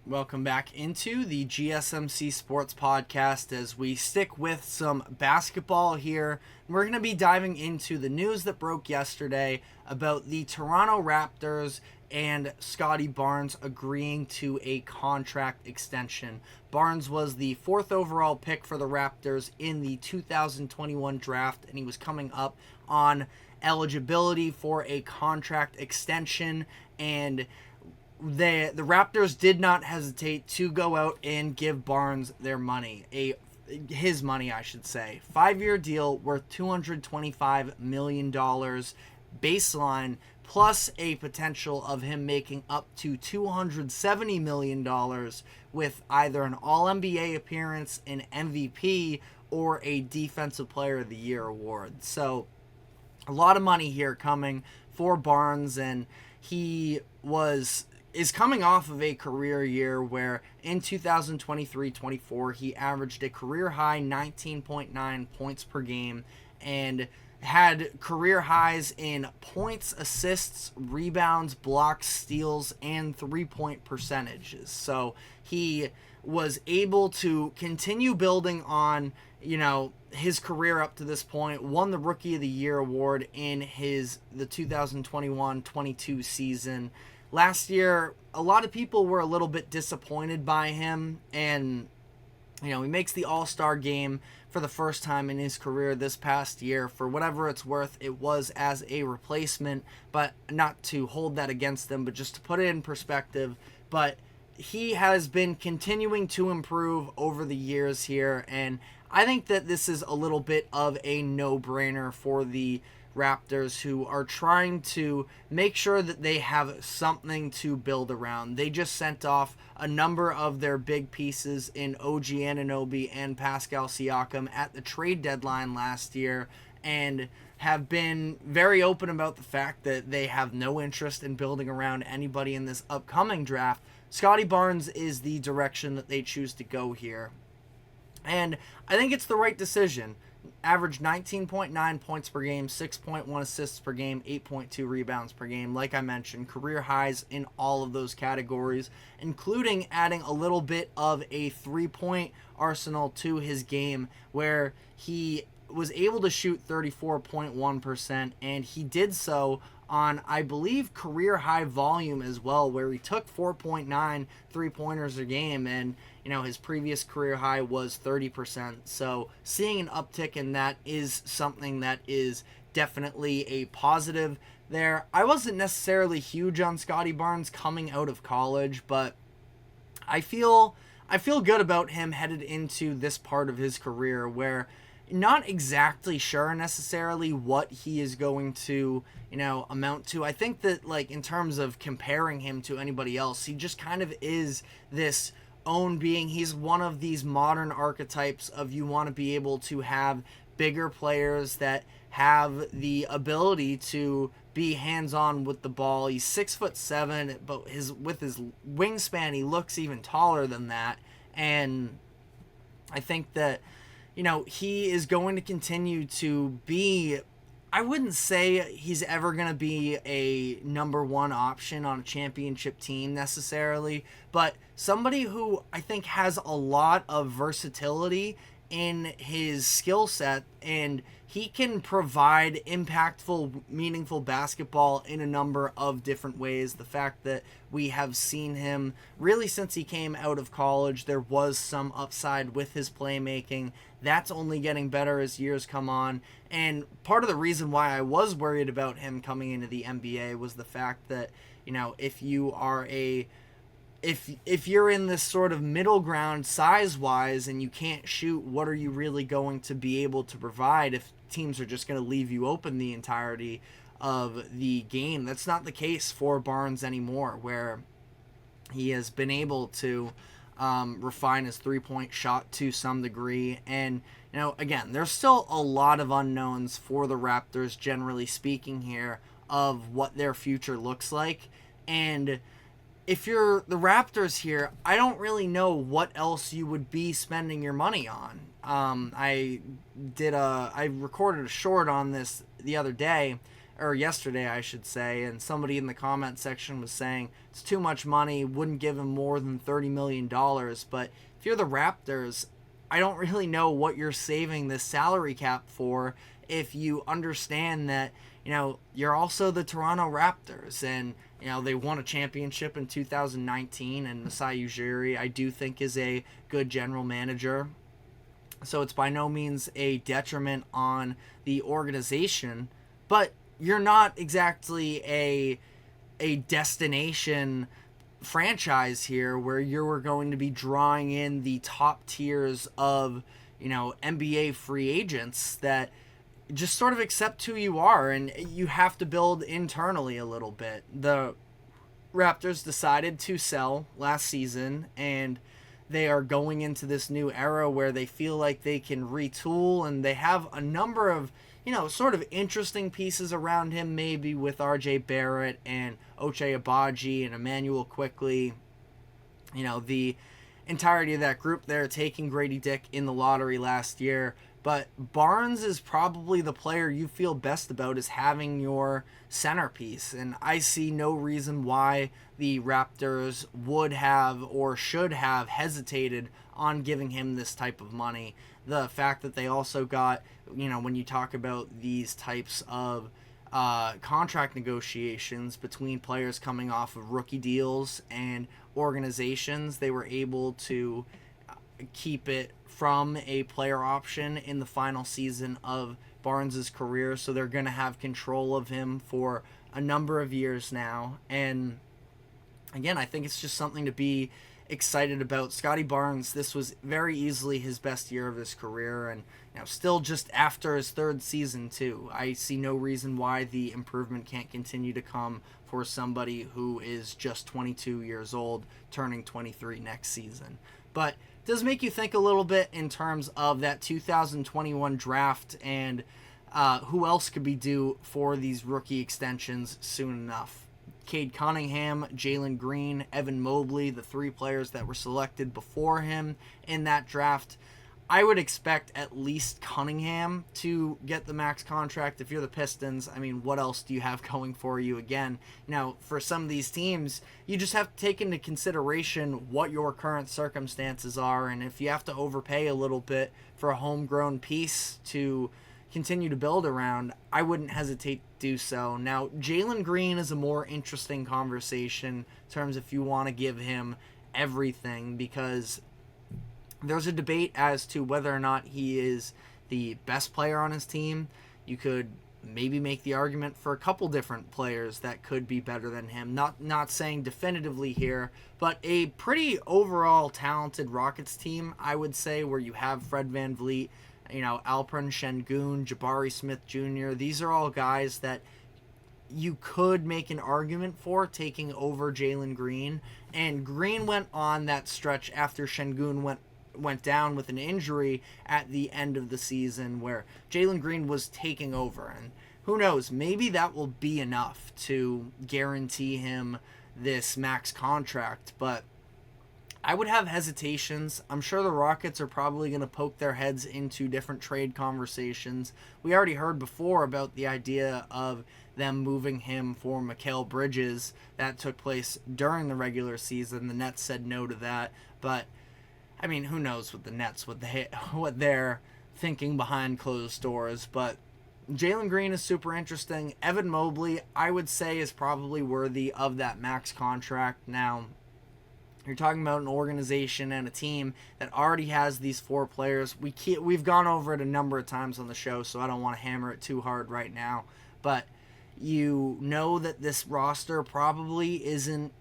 Welcome back into the GSMC Sports Podcast as we stick with some basketball here. We're going to be diving into the news that broke yesterday about the Toronto Raptors and Scottie Barnes agreeing to a contract extension. Barnes was the 4th overall pick for the Raptors in the 2021 draft, and he was coming up on eligibility for a contract extension, and the Raptors did not hesitate to go out and give Barnes his money, I should say. 5-year deal worth $225 million baseline, plus a potential of him making up to $270 million with either an All-NBA appearance, an MVP, or a Defensive Player of the Year award. So a lot of money here coming for Barnes, and he is coming off of a career year where in 2023-24 he averaged a career high 19.9 points per game and had career highs in points, assists, rebounds, blocks, steals, and three-point percentages. So he was able to continue building on, his career up to this point, won the Rookie of the Year award in the 2021-22 season. Last year, a lot of people were a little bit disappointed by him, and he makes the All-Star game for the first time in his career this past year. For whatever it's worth, it was as a replacement, but not to hold that against them, but just to put it in perspective. But he has been continuing to improve over the years here, and I think that this is a little bit of a no-brainer for the Raptors, who are trying to make sure that they have something to build around. They just sent off a number of their big pieces in OG Anunoby and Pascal Siakam at the trade deadline last year, and have been very open about the fact that they have no interest in building around anybody in this upcoming draft. Scottie Barnes is the direction that they choose to go here, and I think it's the right decision. Averaged 19.9 points per game, 6.1 assists per game, 8.2 rebounds per game. Like I mentioned, career highs in all of those categories, including adding a little bit of a three-point arsenal to his game, where he was able to shoot 34.1%, and he did so on, I believe, career high volume as well, where he took 4.9 three-pointers a game, and his previous career high was 30%. So seeing an uptick in that is something that is definitely a positive there. I wasn't necessarily huge on Scottie Barnes coming out of college, but I feel good about him headed into this part of his career, where not exactly sure necessarily what he is going to, amount to. I think that, in terms of comparing him to anybody else, he just kind of is this own being. He's one of these modern archetypes of, you want to be able to have bigger players that have the ability to be hands-on with the ball. He's 6'7", but with his wingspan, he looks even taller than that. And I think that he is going to continue to be, I wouldn't say he's ever going to be a number one option on a championship team necessarily, but somebody who I think has a lot of versatility in his skill set, and he can provide impactful, meaningful basketball in a number of different ways. The fact that we have seen him really since he came out of college, there was some upside with his playmaking. That's only getting better as years come on. And part of the reason why I was worried about him coming into the NBA was the fact that, if you are if you're in this sort of middle ground size-wise and you can't shoot, what are you really going to be able to provide if teams are just going to leave you open the entirety of the game? That's not the case for Barnes anymore, where he has been able to refine his three-point shot to some degree. And, again, there's still a lot of unknowns for the Raptors, generally speaking here, of what their future looks like. And if you're the Raptors here, I don't really know what else you would be spending your money on. I recorded a short on this the other day, or yesterday, I should say, and somebody in the comment section was saying it's too much money, wouldn't give him more than $30 million. But if you're the Raptors, I don't really know what you're saving this salary cap for if you understand that, you're also the Toronto Raptors, and, they won a championship in 2019, and Masai Ujiri, I do think, is a good general manager. So it's by no means a detriment on the organization, but you're not exactly a destination franchise here where you're going to be drawing in the top tiers of, NBA free agents that just sort of accept who you are, and you have to build internally a little bit. The Raptors decided to sell last season, and they are going into this new era where they feel like they can retool, and they have a number of, sort of interesting pieces around him, maybe with RJ Barrett and Ochai Agbaji and Emmanuel Quickley. The entirety of that group there taking Grady Dick in the lottery last year. But Barnes is probably the player you feel best about as having your centerpiece. And I see no reason why the Raptors would have or should have hesitated on giving him this type of money. The fact that they also got, when you talk about these types of contract negotiations between players coming off of rookie deals and organizations, they were able to keep it from a player option in the final season of Barnes's career, so they're going to have control of him for a number of years now. And again, I think it's just something to be excited about. Scottie Barnes, this was very easily his best year of his career, and still just after his third season too. I see no reason why the improvement can't continue to come for somebody who is just 22 years old, turning 23 next season. But it does make you think a little bit in terms of that 2021 draft and who else could be due for these rookie extensions soon enough. Cade Cunningham, Jalen Green, Evan Mobley, the three players that were selected before him in that draft. I would expect at least Cunningham to get the max contract. If you're the Pistons, what else do you have going for you? Again, for some of these teams, you just have to take into consideration what your current circumstances are, and if you have to overpay a little bit for a homegrown piece to continue to build around, I wouldn't hesitate to do so. Now, Jalen Green is a more interesting conversation in terms if you want to give him everything, because there's a debate as to whether or not he is the best player on his team. You could maybe make the argument for a couple different players that could be better than him. Not saying definitively here, but a pretty overall talented Rockets team, I would say, where you have Fred VanVleet, Alperen Şengün, Jabari Smith Jr. These are all guys that you could make an argument for taking over Jalen Green. And Green went on that stretch after Şengün went down with an injury at the end of the season where Jalen Green was taking over. And who knows, maybe that will be enough to guarantee him this max contract. But I would have hesitations. I'm sure the Rockets are probably going to poke their heads into different trade conversations. We already heard before about the idea of them moving him for Mikal Bridges. That took place during the regular season. The Nets said no to that. But who knows with the Nets, what they're thinking behind closed doors. But Jalen Green is super interesting. Evan Mobley, I would say, is probably worthy of that max contract. Now, you're talking about an organization and a team that already has these four players. We've gone over it a number of times on the show, so I don't want to hammer it too hard right now. But you know that this roster probably isn't,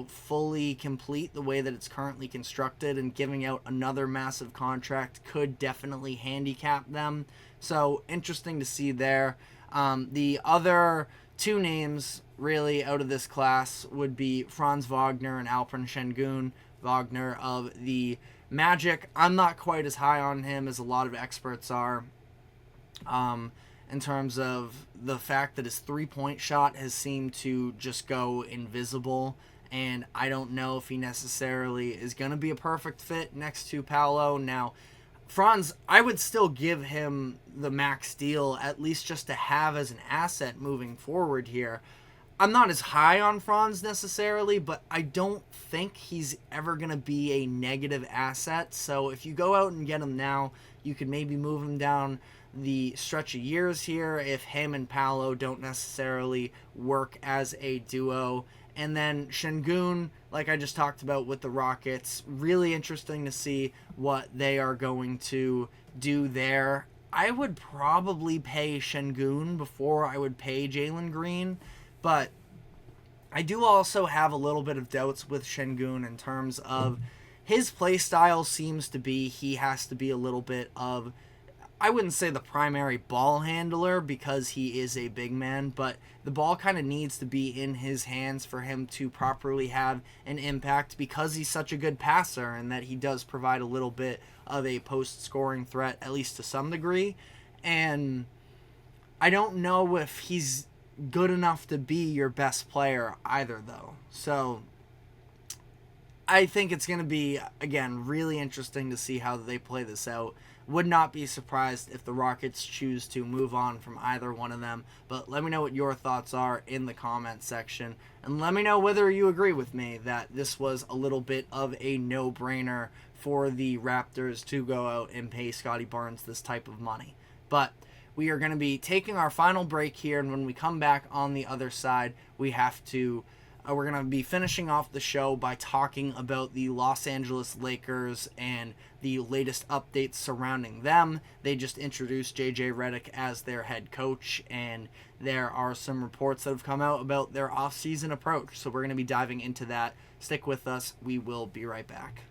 fully complete the way that it's currently constructed, and giving out another massive contract could definitely handicap them. So interesting to see there. The other two names really out of this class would be Franz Wagner and Alperen Şengün. Wagner of the Magic, I'm not quite as high on him as a lot of experts are. In terms of the fact that his three-point shot has seemed to just go invisible, and I don't know if he necessarily is going to be a perfect fit next to Paolo. Now, Franz, I would still give him the max deal, at least just to have as an asset moving forward here. I'm not as high on Franz necessarily, but I don't think he's ever going to be a negative asset. So if you go out and get him now, you could maybe move him down the stretch of years here if him and Paolo don't necessarily work as a duo. And then Şengün, like I just talked about with the Rockets, really interesting to see what they are going to do there. I would probably pay Şengün before I would pay Jalen Green, but I do also have a little bit of doubts with Şengün in terms of his play style seems to be he has to be a little bit of, I wouldn't say the primary ball handler because he is a big man, but the ball kind of needs to be in his hands for him to properly have an impact because he's such a good passer and that he does provide a little bit of a post-scoring threat, at least to some degree. And I don't know if he's good enough to be your best player either, though. So I think it's going to be, again, really interesting to see how they play this out. Would not be surprised if the Rockets choose to move on from either one of them. But let me know what your thoughts are in the comment section. And let me know whether you agree with me that this was a little bit of a no-brainer for the Raptors to go out and pay Scottie Barnes this type of money. But we are going to be taking our final break here. And when we come back on the other side, we're going to be finishing off the show by talking about the Los Angeles Lakers and the latest updates surrounding them. They just introduced JJ Redick as their head coach, and there are some reports that have come out about their offseason approach. So we're going to be diving into that. Stick with us. We will be right back.